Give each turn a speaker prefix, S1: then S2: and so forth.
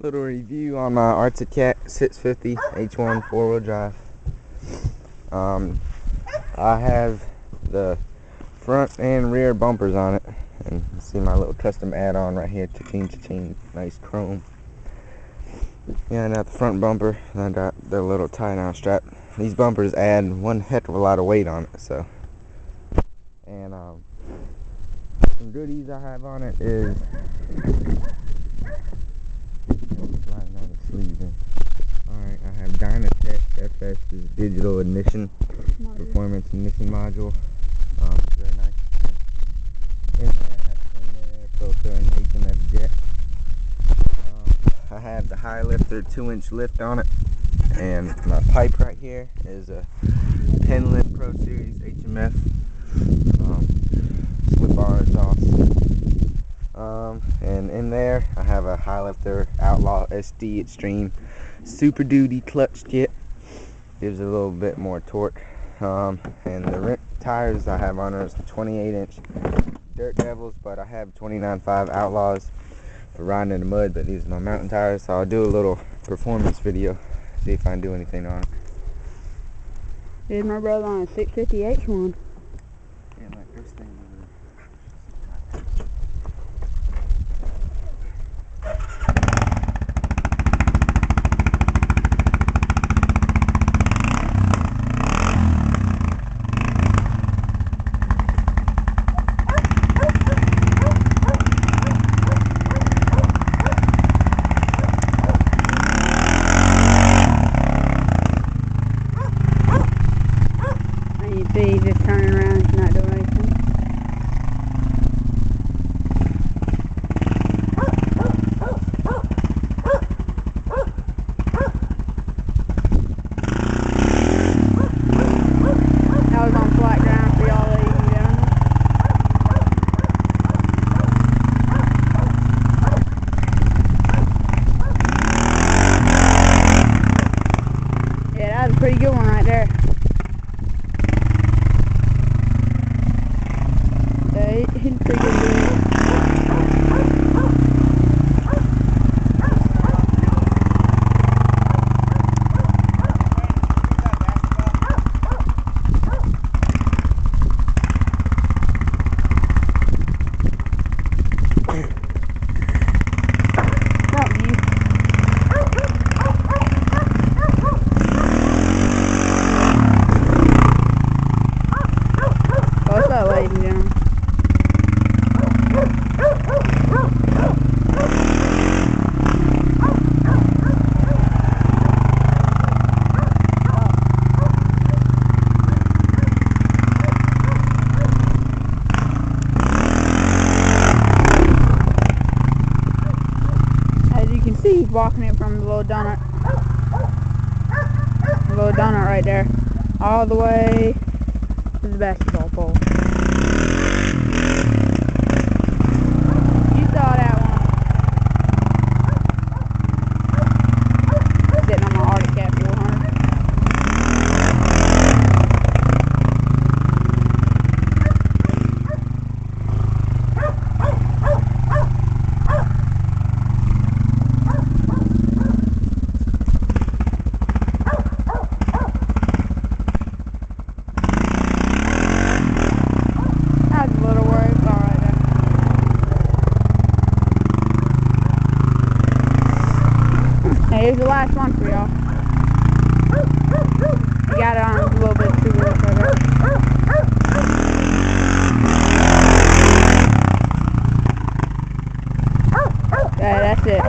S1: Little review on my Arctic Cat 650 H1 4-wheel drive. I have the front and rear bumpers on it, and you see my little custom add-on right here, cha-ching, nice chrome. Yeah, I got the front bumper, and I got the little tie-down strap. These bumpers add one heck of a lot of weight on it, so. And some goodies I have on it is Alright, I have Dynatech FS digital ignition, performance ignition module. Very nice. In there I have clean air filter and HMF jet. I have the high lifter 2-inch lift on it, and my pipe right here is a Penland Pro Series HMF slip-on exhaust. And in there I have a high lifter Outlaw SD Extreme Super Duty clutch kit. Gives it a little bit more torque. And the tires I have on is 28-inch Dirt Devils, but I have 29.5 Outlaws for riding in the mud, but these are my mountain tires, so I'll do a little performance video, see if I can do anything on it.
S2: Here's my brother on a 650 H1.
S1: Yeah, like this thing.
S2: See, just turning around, he's not doing anything. That was on flat ground for y'all that you down. Yeah, that was a pretty good one right there. He's pretty good doing it. What's up, ladies and gentlemen? As you can see, he's walking it from the little donut. The little donut right there. All the way to the basketball pole. You saw that one. Sitting on my Arctic Cat 400. That's a little worried, it's alright there. Hey, here's the last one for y'all. You got it on a little bit too rough right there. Yeah, that's it.